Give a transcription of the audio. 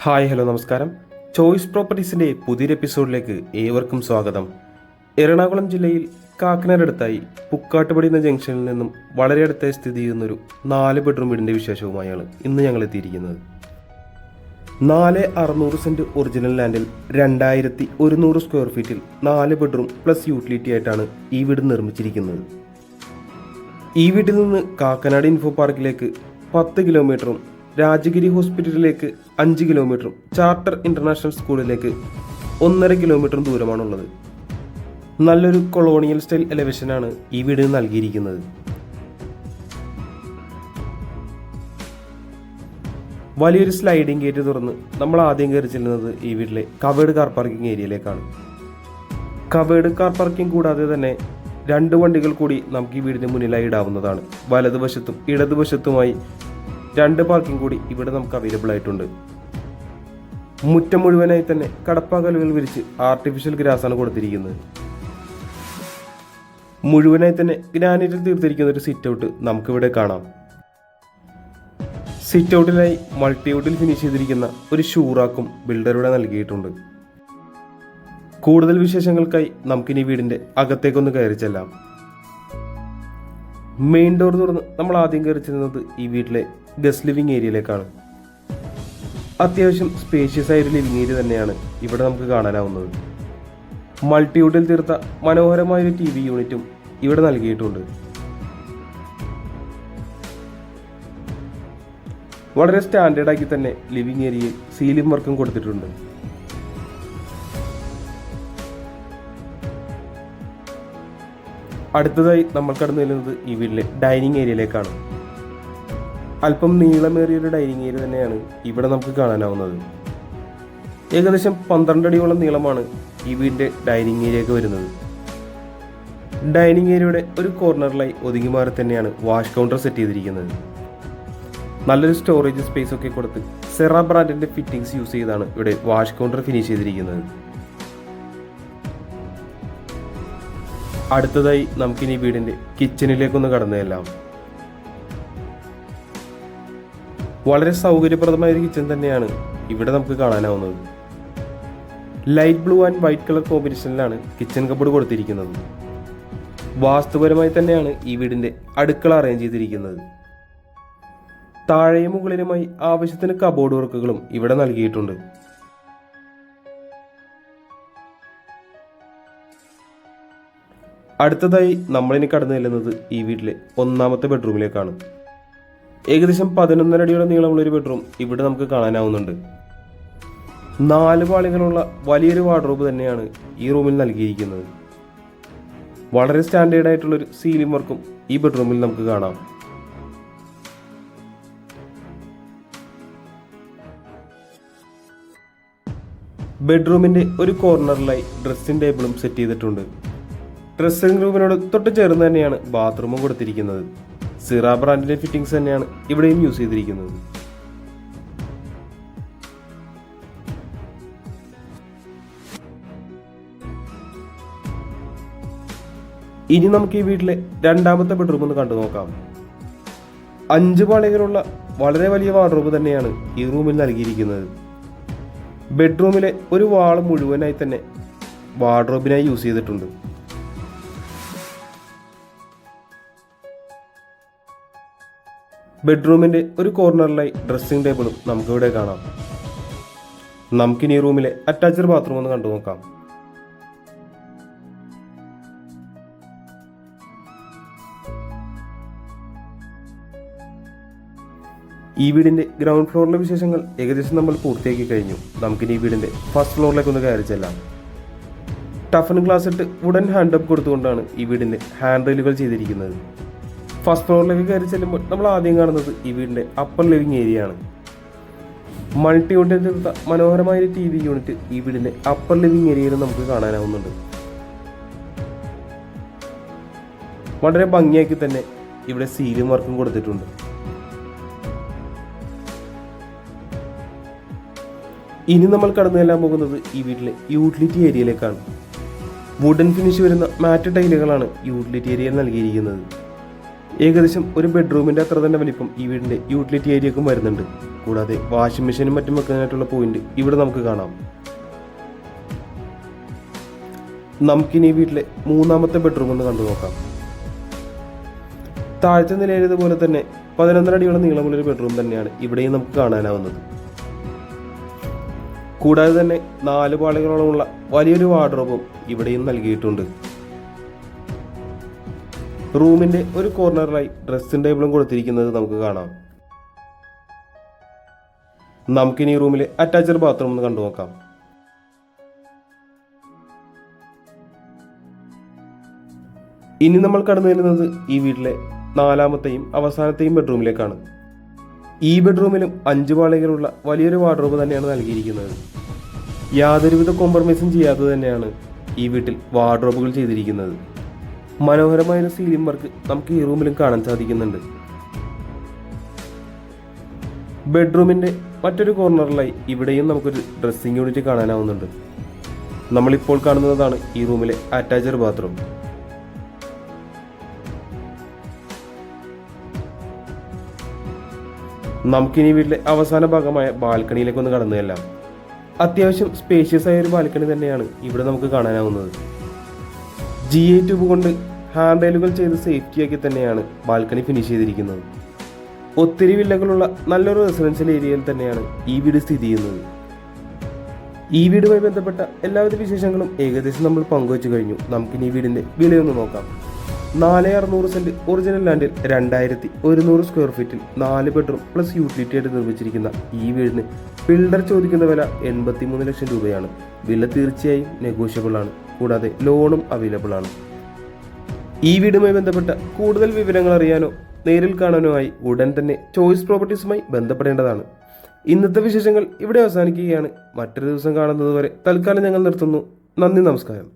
Hi hello നമസ്കാരം. Choice പ്രോപ്പർട്ടീസിൻ്റെ പുതിയൊരു എപ്പിസോഡിലേക്ക് ഏവർക്കും സ്വാഗതം. എറണാകുളം ജില്ലയിൽ കാക്കനാടടുത്തായി പുക്കാട്ടുപടി എന്ന ജംഗ്ഷനിൽ നിന്നും വളരെ അടുത്തായി സ്ഥിതി ചെയ്യുന്നൊരു 4 ബെഡ്റൂം വീടിൻ്റെ വിശേഷവുമായാണ് ഇന്ന് ഞങ്ങൾ എത്തിയിരിക്കുന്നത്. 4,600 സെൻറ്റ് ഒറിജിനൽ ലാൻഡിൽ 2,100 സ്ക്വയർ ഫീറ്റിൽ 4 ബെഡ്റൂം പ്ലസ് യൂട്ടിലിറ്റി ആയിട്ടാണ് ഈ വീട് നിർമ്മിച്ചിരിക്കുന്നത്. ഈ വീട്ടിൽ നിന്ന് കാക്കനാട് ഇൻഫോ പാർക്കിലേക്ക് 10 കിലോമീറ്ററും രാജഗിരി ഹോസ്പിറ്റലിലേക്ക് 5 കിലോമീറ്ററും ചാർട്ടർ ഇന്റർനാഷണൽ സ്കൂളിലേക്ക് 1.5 കിലോമീറ്ററും ദൂരമാണുള്ളത്. നല്ലൊരു കൊളോണിയൽ സ്റ്റൈൽ എലവേഷനാണ് ഈ വീടിന് നൽകിയിരിക്കുന്നത്. വലിയൊരു സ്ലൈഡിംഗ് ഗേറ്റ് തുറന്ന് നമ്മൾ ആദ്യം കയറി ചെല്ലുന്നത് ഈ വീട്ടിലെ കവേർഡ് കാർ പാർക്കിംഗ് ഏരിയയിലേക്കാണ്. കവേർഡ് കാർ പാർക്കിംഗ് കൂടാതെ തന്നെ 2 വണ്ടികൾ കൂടി നമുക്ക് ഈ വീടിന് മുന്നിലായി ഇടാവുന്നതാണ്. വലതുവശത്തും ഇടതുവശത്തുമായി 2 പാർക്കിംഗ് കൂടി ഇവിടെ നമുക്ക് അവൈലബിൾ ആയിട്ടുണ്ട്. മുറ്റം മുഴുവനായി തന്നെ കടപ്പാക്കലുകൾ വിരിച്ച് ആർട്ടിഫിഷ്യൽ ഗ്രാസാണ് കൊടുത്തിരിക്കുന്നത്. മുഴുവനായി തന്നെ ഗ്രാനൈറ്റിൽ തീർത്തിരിക്കുന്ന ഒരു സിറ്റ് ഔട്ട് നമുക്കിവിടെ കാണാം. സിറ്റ് ഔട്ടിനായി മൾട്ടിവുഡിൽ ഫിനിഷ് ചെയ്തിരിക്കുന്ന ഒരു ഷൂറാക്കും ബിൽഡറിവിടെ നൽകിയിട്ടുണ്ട്. കൂടുതൽ വിശേഷങ്ങൾക്കായി നമുക്കിനി വീടിന്റെ അകത്തേക്കൊന്ന് കയറി ചെല്ലാം. മെയിൻ ഡോർ തുറന്ന് നമ്മൾ ആദ്യം കയറി ചെല്ലുന്നത് ഈ വീട്ടിലെ ഗസ്റ്റ് ലിവിംഗ് ഏരിയയിലേക്കാണ്. അത്യാവശ്യം സ്പേഷ്യസ് ആയൊരു ലിവിംഗ് ഏരിയ തന്നെയാണ് ഇവിടെ നമുക്ക് കാണാനാവുന്നത്. മൾട്ടിവുഡിൽ തീർത്ത മനോഹരമായൊരു TV യൂണിറ്റും ഇവിടെ നൽകിയിട്ടുണ്ട്. വളരെ സ്റ്റാൻഡേർഡ് ആക്കി തന്നെ ലിവിംഗ് ഏരിയയിൽ സീലിംഗ് വർക്കും കൊടുത്തിട്ടുണ്ട്. അടുത്തതായി നമ്മൾ കടന്നു ചെല്ലുന്നത് ഈ വീട്ടിലെ ഡൈനിങ് ഏരിയയിലേക്കാണ്. അല്പം നീളമേറിയൊരു ഡൈനിങ് ഏരിയ തന്നെയാണ് ഇവിടെ നമുക്ക് കാണാനാവുന്നത്. ഏകദേശം 12 അടിയോളം നീളമാണ് ഈ വീടിന്റെ ഡൈനിങ് ഏരിയയൊക്കെ വരുന്നത്. ഡൈനിങ് ഏരിയയുടെ ഒരു കോർണറിലായി ഒതുങ്ങി മാറി തന്നെയാണ് വാഷ് കൗണ്ടർ സെറ്റ് ചെയ്തിരിക്കുന്നത്. നല്ലൊരു സ്റ്റോറേജ് സ്പേസ് ഒക്കെ കൊടുത്ത് സെറ ബ്രാൻഡിന്റെ ഫിറ്റിംഗ്സ് യൂസ് ചെയ്താണ് ഇവിടെ വാഷ് കൗണ്ടർ ഫിനിഷ് ചെയ്തിരിക്കുന്നത്. അടുത്തതായി നമുക്കിനി വീടിന്റെ കിച്ചണിലേക്കൊന്ന് കടന്നു ചെല്ലാം. വളരെ സൗകര്യപ്രദമായ ഒരു കിച്ചൺ തന്നെയാണ് ഇവിടെ നമുക്ക് കാണാനാവുന്നത്. Light blue and white colour കോമ്പിനേഷനിലാണ് കിച്ചൺ കബോർഡ് കൊടുത്തിരിക്കുന്നത്. വാസ്തുപരമായി തന്നെയാണ് ഈ വീടിന്റെ അടുക്കള അറേഞ്ച് ചെയ്തിരിക്കുന്നത്. താഴെയും മുകളിലുമായി ആവശ്യത്തിന് കബോർഡ് വർക്കുകളും ഇവിടെ നൽകിയിട്ടുണ്ട്. അടുത്തതായി നമ്മളിനി കടന്നു ചെല്ലുന്നത് ഈ വീട്ടിലെ 1ാമത്തെ ബെഡ്റൂമിലേക്കാണ്. ഏകദേശം 11.5 അടിയോളം നീളമുള്ള ഒരു ബെഡ്റൂം ഇവിടെ നമുക്ക് കാണാനാവുന്നുണ്ട്. 4 പാളികളുള്ള വലിയൊരു വാർഡ്രോബ് തന്നെയാണ് ഈ റൂമിൽ നൽകിയിരിക്കുന്നത്. വളരെ സ്റ്റാൻഡേർഡ് ആയിട്ടുള്ളൊരു സീലിംഗ് വർക്കും ഈ ബെഡ്റൂമിൽ നമുക്ക് കാണാം. ബെഡ്റൂമിന്റെ ഒരു കോർണറിലായി ഡ്രസ്സിംഗ് ടേബിളും സെറ്റ് ചെയ്തിട്ടുണ്ട്. ഡ്രസ്സിംഗ് റൂമിനോട് തൊട്ട് ചേർന്ന് തന്നെയാണ് ബാത്റൂമും കൊടുത്തിരിക്കുന്നത്. സിറ ബ്രാൻഡിന്റെ ഫിറ്റിംഗ്സ് തന്നെയാണ് ഇവിടെയും യൂസ് ചെയ്തിരിക്കുന്നത്. ഇനി നമുക്ക് ഈ വീട്ടിലെ 2ാമത്തെ ബെഡ്റൂം ഒന്ന് കണ്ടു നോക്കാം. 5 പാളികളുള്ള വളരെ വലിയ വാർഡ്രോബ് തന്നെയാണ് ഈ റൂമിൽ നൽകിയിരിക്കുന്നത്. ബെഡ്റൂമിലെ ഒരു വാള് മുഴുവനായി തന്നെ വാർഡ്രോബിനായി യൂസ് ചെയ്തിട്ടുണ്ട്. ബെഡ്റൂമിന്റെ ഒരു കോർണറിലായി ഡ്രസ്സിംഗ് ടേബിളും നമുക്കിവിടെ കാണാം. നമുക്കിനി ഈ റൂമിലെ അറ്റാച്ച്ഡ് ബാത്റൂം ഒന്ന് കണ്ടു നോക്കാം. ഈ വീടിന്റെ ഗ്രൗണ്ട് ഫ്ലോറിലെ വിശേഷങ്ങൾ ഏകദേശം നമ്മൾ പൂർത്തിയാക്കി കഴിഞ്ഞു. നമുക്കിനി ഈ വീടിന്റെ ഫസ്റ്റ് ഫ്ലോറിലേക്ക് ഒന്ന് കയറി ചെല്ലാം. ടഫൻ ഗ്ലാസ് ഇട്ട് വുഡൻ ഹാൻഡ് അപ്പ് കൊടുത്തുകൊണ്ടാണ് ഈ വീടിന്റെ ഹാൻഡ് റെയിലുകൾ ചെയ്തിരിക്കുന്നത്. ഫസ്റ്റ് ഫ്ലോറിലേക്ക് കയറി ചെല്ലുമ്പോൾ നമ്മൾ ആദ്യം കാണുന്നത് ഈ വീടിന്റെ അപ്പർ ലിവിംഗ് ഏരിയ ആണ്. മൾട്ടിവുഡിൽ തീർത്ത മനോഹരമായ TV യൂണിറ്റ് ഈ വീടിന്റെ അപ്പർ ലിവിംഗ് ഏരിയയിൽ നമുക്ക് കാണാനാവുന്നുണ്ട്. വളരെ ഭംഗിയാക്കി തന്നെ ഇവിടെ സീലിംഗ് വർക്കും കൊടുത്തിട്ടുണ്ട്. ഇനി നമ്മൾ കടന്നു ചെല്ലാൻ പോകുന്നത് ഈ വീട്ടിലെ യൂട്ടിലിറ്റി ഏരിയയിലേക്കാണ്. വുഡൻ ഫിനിഷ് വരുന്ന മാറ്റ് ടൈലുകളാണ് യൂട്ടിലിറ്റി ഏരിയയിൽ നൽകിയിരിക്കുന്നത്. ഏകദേശം ഒരു ബെഡ്റൂമിന്റെ അത്ര തന്നെ വലിപ്പം ഈ വീടിന്റെ യൂട്ടിലിറ്റി ഏരിയക്കും വരുന്നുണ്ട്. കൂടാതെ വാഷിംഗ് മെഷീനും മറ്റും വെക്കാനായിട്ടുള്ള പോയിന്റ് ഇവിടെ നമുക്ക് കാണാം. നമുക്കിനി ഈ വീട്ടിലെ മൂന്നാമത്തെ ബെഡ്റൂം ഒന്ന് കണ്ടു നോക്കാം. താഴത്തെ നിലയിലേതുപോലെ തന്നെ 11 അടിയോളം നീളമുള്ളൊരു ബെഡ്റൂം തന്നെയാണ് ഇവിടെയും നമുക്ക് കാണാനാവുന്നത്. കൂടാതെ തന്നെ 4 പാളികളോളമുള്ള വലിയൊരു വാർഡ്രോബും ഇവിടെയും നൽകിയിട്ടുണ്ട്. റൂമിന്റെ ഒരു കോർണറിലായി ഡ്രസ്സിംഗ് ടേബിളും കൊടുത്തിരിക്കുന്നത് നമുക്ക് കാണാം. നമുക്കിനി ഈ റൂമിലെ അറ്റാച്ച്ഡ് ബാത്റൂം ഒന്ന് കണ്ടു നോക്കാം. ഇനി നമ്മൾ കടന്നു വരുന്നത് ഈ വീട്ടിലെ 4ാമത്തെയും അവസാനത്തെയും ബെഡ്റൂമിലേക്കാണ്. ഈ ബെഡ്റൂമിലും 5 പാളികളുള്ള വലിയൊരു വാർഡ്രോബ് തന്നെയാണ് നൽകിയിരിക്കുന്നത്. യാതൊരുവിധ കോംപ്രമൈസും ചെയ്യാതെ തന്നെയാണ് ഈ വീട്ടിൽ വാർഡ്രോബുകൾ ചെയ്തിരിക്കുന്നത്. മനോഹരമായ സീലിംഗ് വർക്ക് നമുക്ക് ഈ റൂമിലും കാണാൻ സാധിക്കുന്നുണ്ട്. ബെഡ്റൂമിന്റെ മറ്റൊരു കോർണറിലായി ഇവിടെയും നമുക്കൊരു ഡ്രസ്സിംഗ് യൂണിറ്റ് കാണാനാവുന്നുണ്ട്. നമ്മളിപ്പോൾ കാണുന്നതാണ് ഈ റൂമിലെ അറ്റാച്ച്ഡ് ബാത്റൂം. നമുക്കിനി വീട്ടിലെ അവസാന ഭാഗമായ ബാൽക്കണിയിലേക്ക് ഒന്ന് കടന്നു ചെല്ലാം. അത്യാവശ്യം സ്പേഷ്യസ് ആയ ഒരു ബാൽക്കണി തന്നെയാണ് ഇവിടെ നമുക്ക് കാണാനാവുന്നത്. GI ട്യൂബ് കൊണ്ട് ഹാൻഡ് റെയിലുകൾ ചെയ്ത് സേഫ്റ്റിയാക്കി തന്നെയാണ് ബാൽക്കണി ഫിനിഷ് ചെയ്തിരിക്കുന്നത്. ഒത്തിരി വില്ലകളുള്ള നല്ലൊരു റെസിഡൻഷ്യൽ ഏരിയയിൽ തന്നെയാണ് ഈ വീട് സ്ഥിതി ചെയ്യുന്നത്. ഈ വീടുമായി ബന്ധപ്പെട്ട എല്ലാവിധ വിശേഷങ്ങളും ഏകദേശം നമ്മൾ പങ്കുവച്ചു കഴിഞ്ഞു. നമുക്കിനി ഈ വീടിന്റെ വിലയൊന്ന് നോക്കാം. 4600 സെന്റ് ഒറിജിനൽ ലാൻഡിൽ 2100 സ്ക്വയർ ഫീറ്റിൽ 4 ബെഡ്റൂം പ്ലസ് യൂട്ടിലിറ്റി ആയിട്ട് നിർമ്മിച്ചിരിക്കുന്ന ഈ വീടിന് ബിൽഡർ ചോദിക്കുന്ന വില 83 ലക്ഷം രൂപയാണ്. വില തീർച്ചയായും നെഗോഷ്യബിൾ ആണ്. കൂടാതെ ലോണും അവൈലബിൾ ആണ്. ഈ വീടുമായി ബന്ധപ്പെട്ട കൂടുതൽ വിവരങ്ങൾ അറിയാനോ നേരിൽ കാണാനോ ആയി ഉടൻ തന്നെ ചോയ്സ് പ്രോപ്പർട്ടീസുമായി ബന്ധപ്പെടേണ്ടതാണ്. ഇന്നത്തെ വിശേഷങ്ങൾ ഇവിടെ അവസാനിക്കുകയാണ്. മറ്റൊരു ദിവസം കാണുന്നത് വരെ തൽക്കാലം ഞങ്ങൾ നിർത്തുന്നു. നന്ദി, നമസ്കാരം.